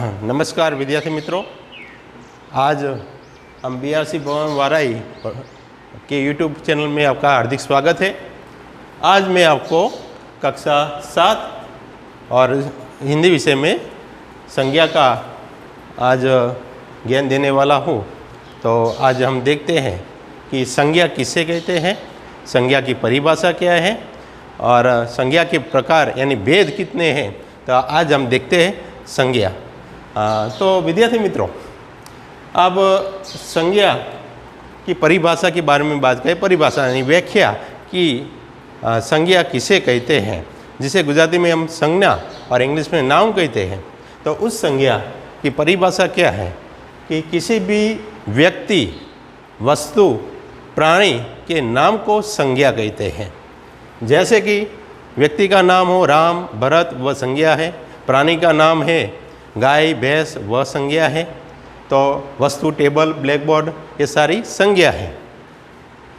नमस्कार विद्यार्थी मित्रों, आज हम BRC भवन वाराई के YouTube चैनल में आपका हार्दिक स्वागत है। आज मैं आपको कक्षा 7 और हिंदी विषय में संज्ञा का आज ज्ञान देने वाला हूँ। तो आज हम देखते हैं कि संज्ञा किसे कहते हैं, संज्ञा की परिभाषा क्या है और संज्ञा के प्रकार यानी भेद कितने हैं। तो आज हम देखते हैं संज्ञा। तो विद्यार्थी मित्रों, अब संज्ञा की परिभाषा के बारे में बात करें। परिभाषा यानी व्याख्या कि संज्ञा किसे कहते हैं, जिसे गुजराती में हम संज्ञा और इंग्लिश में नाउन कहते हैं। तो उस संज्ञा की परिभाषा क्या है कि किसी भी व्यक्ति, वस्तु, प्राणी के नाम को संज्ञा कहते हैं। जैसे कि व्यक्ति का नाम हो राम, भरत, वह संज्ञा है। प्राणी का नाम है गाय, भैंस, वह संज्ञा है। तो वस्तु, टेबल, ब्लैक बोर्ड, ये सारी संज्ञा है।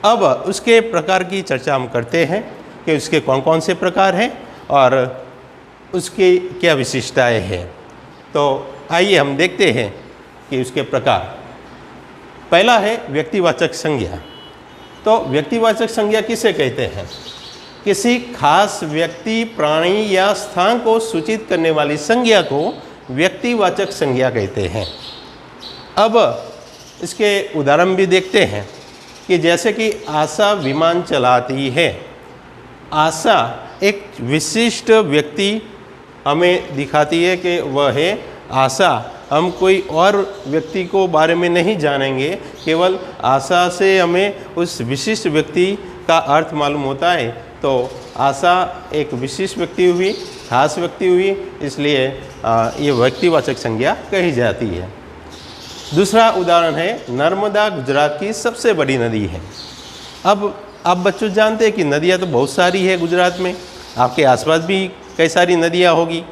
अब उसके प्रकार की चर्चा हम करते हैं कि उसके कौन कौन से प्रकार हैं और उसकी क्या विशिष्टताएं हैं। तो आइए हम देखते हैं कि उसके प्रकार। पहला है व्यक्तिवाचक संज्ञा। तो व्यक्तिवाचक संज्ञा किसे कहते हैं? किसी खास व्यक्ति, प्राणी या स्थान को सूचित करने वाली संज्ञा को व्यक्तिवाचक संज्ञा कहते हैं। अब इसके उदाहरण भी देखते हैं कि जैसे कि आशा विमान चलाती है। आशा एक विशिष्ट व्यक्ति हमें दिखाती है कि वह है आशा। हम कोई और व्यक्ति को बारे में नहीं जानेंगे, केवल आशा से हमें उस विशिष्ट व्यक्ति का अर्थ मालूम होता है। तो आशा एक विशिष्ट व्यक्ति हुई, खास व्यक्ति हुई, इसलिए ये व्यक्तिवाचक संज्ञा कही जाती है। दूसरा उदाहरण है नर्मदा गुजरात की सबसे बड़ी नदी है। अब आप बच्चों जानते हैं कि नदियाँ तो बहुत सारी है गुजरात में, आपके आसपास भी कई सारी नदियाँ होगी।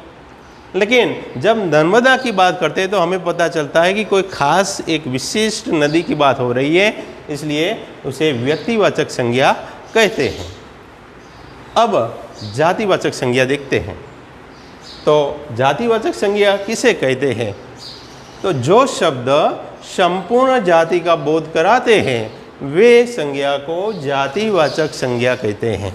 लेकिन जब नर्मदा की बात करते हैं तो हमें पता चलता है कि कोई खास एक विशिष्ट नदी की बात हो रही है, इसलिए उसे व्यक्तिवाचक संज्ञा कहते हैं। अब जातिवाचक संज्ञा देखते हैं। तो जातिवाचक संज्ञा किसे कहते हैं? तो जो शब्द संपूर्ण जाति का बोध कराते हैं वे संज्ञा को जातिवाचक संज्ञा कहते हैं।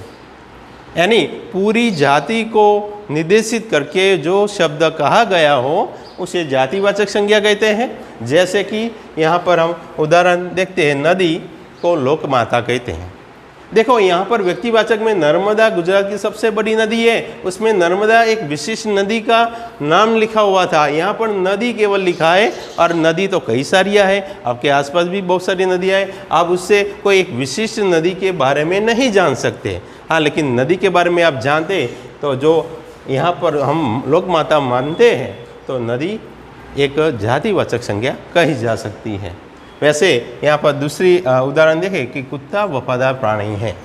यानी पूरी जाति को निर्देशित करके जो शब्द कहा गया हो उसे जातिवाचक संज्ञा कहते हैं। जैसे कि यहाँ पर हम उदाहरण देखते हैं, नदी को लोक माता कहते हैं। देखो यहाँ पर व्यक्तिवाचक में नर्मदा गुजरात की सबसे बड़ी नदी है, उसमें नर्मदा एक विशिष्ट नदी का नाम लिखा हुआ था। यहाँ पर नदी केवल लिखा है और नदी तो कई सारियाँ हैं, आपके आसपास भी बहुत सारी नदियाँ हैं। आप उससे कोई एक विशिष्ट नदी के बारे में नहीं जान सकते। हाँ, लेकिन नदी के बारे में आप जानते तो जो यहाँ पर हम लोक माता मानते हैं तो नदी एक जातिवाचक संज्ञा कही जा सकती है। वैसे यहाँ पर दूसरी उदाहरण देखें कि कुत्ता वफादार प्राणी है।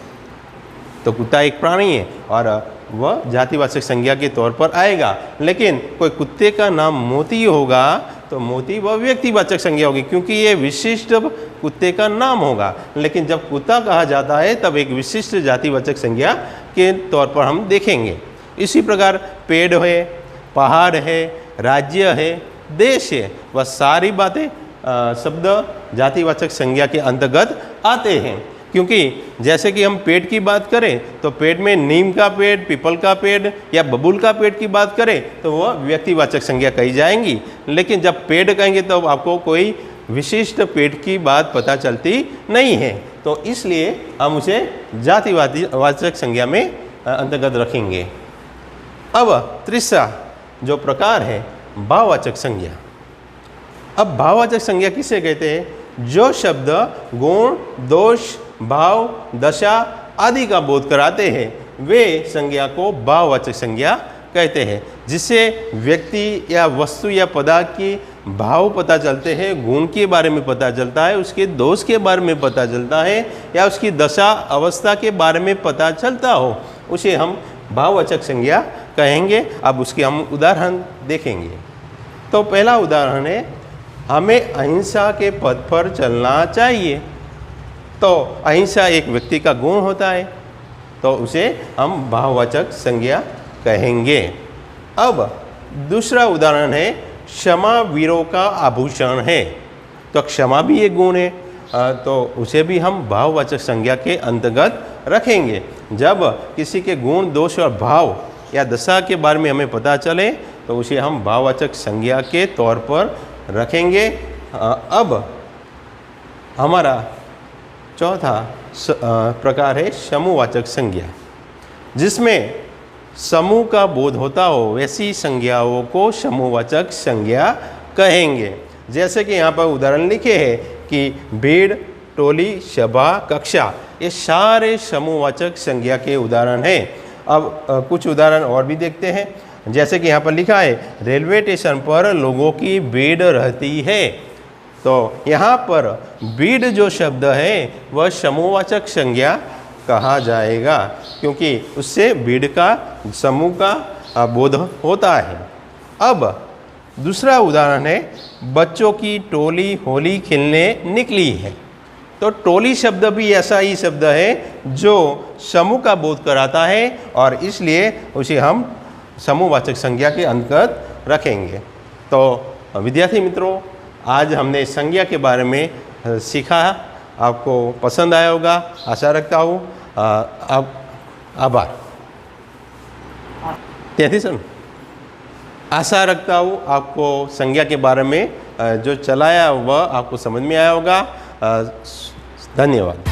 तो कुत्ता एक प्राणी है और वह जातिवाचक संज्ञा के तौर पर आएगा। लेकिन कोई कुत्ते का नाम मोती होगा तो मोती वह व्यक्तिवाचक संज्ञा होगी, क्योंकि ये विशिष्ट कुत्ते का नाम होगा। लेकिन जब कुत्ता कहा जाता है तब एक विशिष्ट जातिवाचक संज्ञा के तौर पर हम देखेंगे। इसी प्रकार पेड़ है, पहाड़ है, राज्य है, देश है, वह सारी बातें शब्द जातिवाचक संज्ञा के अंतर्गत आते हैं। क्योंकि जैसे कि हम पेड़ की बात करें तो पेड़ में नीम का पेड़, पीपल का पेड़ या बबूल का पेड़ की बात करें तो वह व्यक्तिवाचक संज्ञा कही जाएंगी। लेकिन जब पेड़ कहेंगे तो आपको कोई विशिष्ट पेड़ की बात पता चलती नहीं है। तो इसलिए हम उसे जातिवाचक संज्ञा में अंतर्गत रखेंगे। अब तीसरा जो प्रकार है भाववाचक संज्ञा। अब भाववाचक संज्ञा किसे कहते हैं? जो शब्द गुण, दोष, भाव, दशा आदि का बोध कराते हैं वे संज्ञा को भाववाचक संज्ञा कहते हैं। जिससे व्यक्ति या वस्तु या पदार्थ की भाव पता चलते हैं, गुण के बारे में पता चलता है, उसके दोष के बारे में पता चलता है या उसकी दशा अवस्था के बारे में पता चलता हो, उसे हम भाववाचक संज्ञा कहेंगे। अब उसके हम उदाहरण देखेंगे। तो पहला उदाहरण है हमें अहिंसा के पथ पर चलना चाहिए। तो अहिंसा एक व्यक्ति का गुण होता है, तो उसे हम भाववाचक संज्ञा कहेंगे। अब दूसरा उदाहरण है क्षमा वीरों का आभूषण है। तो क्षमा भी एक गुण है, तो उसे भी हम भाववाचक संज्ञा के अंतर्गत रखेंगे। जब किसी के गुण, दोष और भाव या दशा के बारे में हमें पता चले तो उसे हम भाववाचक संज्ञा के तौर पर रखेंगे। अब हमारा चौथा प्रकार है समूहवाचक संज्ञा, जिसमें समूह का बोध होता हो वैसी संज्ञाओं को समूहवाचक संज्ञा कहेंगे। जैसे कि यहाँ पर उदाहरण लिखे हैं कि भीड़, टोली, सभा, कक्षा, ये सारे समूहवाचक संज्ञा के उदाहरण हैं। अब कुछ उदाहरण और भी देखते हैं। जैसे कि यहाँ पर लिखा है रेलवे स्टेशन पर लोगों की भीड़ रहती है। तो यहाँ पर भीड़ जो शब्द है वह समूहवाचक संज्ञा कहा जाएगा, क्योंकि उससे भीड़ का, समूह का बोध होता है। अब दूसरा उदाहरण है बच्चों की टोली होली खेलने निकली है। तो टोली शब्द भी ऐसा ही शब्द है जो समूह का बोध कराता है और इसलिए उसे हम समूहवाचक संज्ञा के अंतर्गत रखेंगे। तो विद्यार्थी मित्रों, आज हमने संज्ञा के बारे में सीखा। आपको पसंद आया होगा, आशा रखता हूँ। आभार। 33 आशा रखता हूँ आपको संज्ञा के बारे में जो चलाया वह आपको समझ में आया होगा। धन्यवाद।